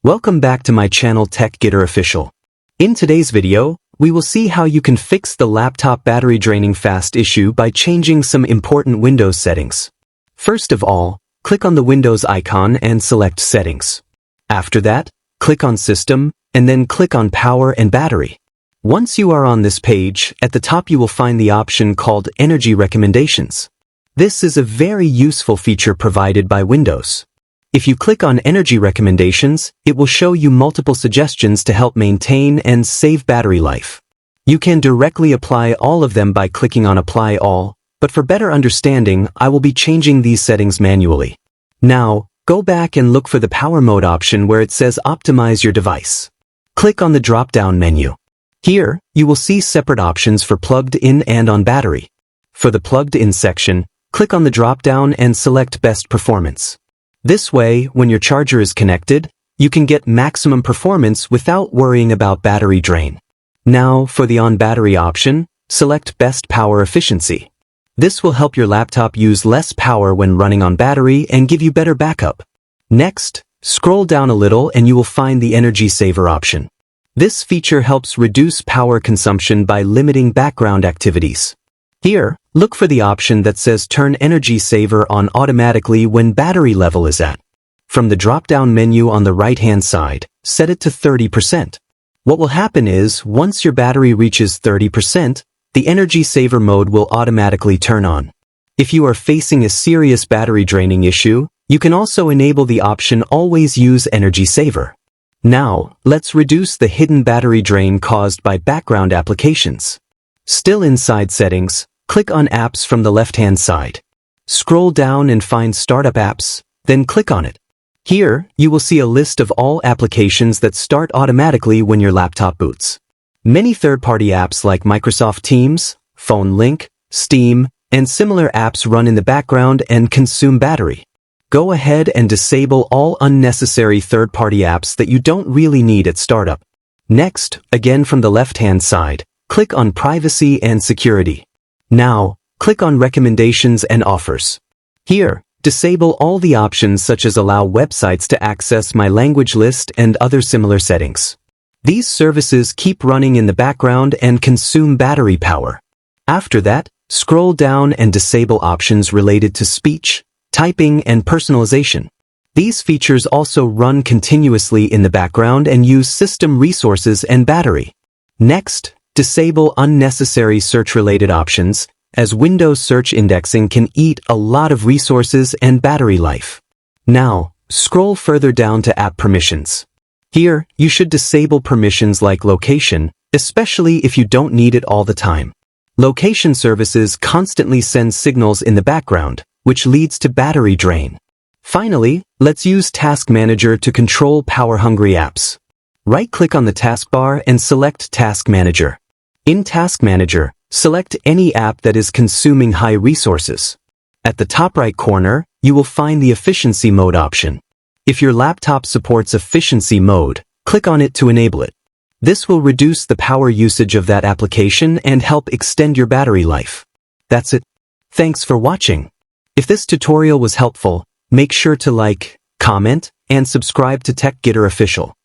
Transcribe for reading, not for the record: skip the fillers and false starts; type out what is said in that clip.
Welcome back to my channel TechGetter Official. In today's video, we will see how you can fix the laptop battery draining fast issue by changing some important Windows settings. First of all, click on the Windows icon and select Settings. After that, click on System, and then click on Power and Battery. Once you are on this page, at the top you will find the option called Energy Recommendations. This is a very useful feature provided by Windows. If you click on Energy Recommendations, it will show you multiple suggestions to help maintain and save battery life. You can directly apply all of them by clicking on Apply All, but for better understanding, I will be changing these settings manually. Now, go back and look for the Power Mode option where it says Optimize your device. Click on the drop-down menu. Here, you will see separate options for plugged in and on battery. For the plugged in section, click on the drop-down and select Best Performance. This way, when your charger is connected, you can get maximum performance without worrying about battery drain. Now, for the on battery option, select Best Power Efficiency. This will help your laptop use less power when running on battery and give you better backup. Next, scroll down a little and you will find the Energy Saver option. This feature helps reduce power consumption by limiting background activities. Here, look for the option that says Turn Energy Saver on automatically when battery level is at. From the drop-down menu on the right-hand side, set it to 30%. What will happen is, once your battery reaches 30%, the Energy Saver mode will automatically turn on. If you are facing a serious battery draining issue, you can also enable the option Always Use Energy Saver. Now, let's reduce the hidden battery drain caused by background applications. Still inside Settings, click on Apps from the left-hand side. Scroll down and find Startup Apps, then click on it. Here, you will see a list of all applications that start automatically when your laptop boots. Many third-party apps like Microsoft Teams, Phone Link, Steam, and similar apps run in the background and consume battery. Go ahead and disable all unnecessary third-party apps that you don't really need at startup. Next, again from the left-hand side, click on Privacy and Security. Now, click on Recommendations and Offers. Here, disable all the options such as allow websites to access my language list and other similar settings. These services keep running in the background and consume battery power. After that, scroll down and disable options related to speech, typing, and personalization. These features also run continuously in the background and use system resources and battery. Next, disable unnecessary search-related options, as Windows search indexing can eat a lot of resources and battery life. Now, scroll further down to App Permissions. Here, you should disable permissions like location, especially if you don't need it all the time. Location services constantly send signals in the background, which leads to battery drain. Finally, let's use Task Manager to control power-hungry apps. Right-click on the taskbar and select Task Manager. In Task Manager, select any app that is consuming high resources. At the top right corner, you will find the Efficiency Mode option. If your laptop supports Efficiency Mode, click on it to enable it. This will reduce the power usage of that application and help extend your battery life. That's it. Thanks for watching. If this tutorial was helpful, make sure to like, comment, and subscribe to TechGetter Official.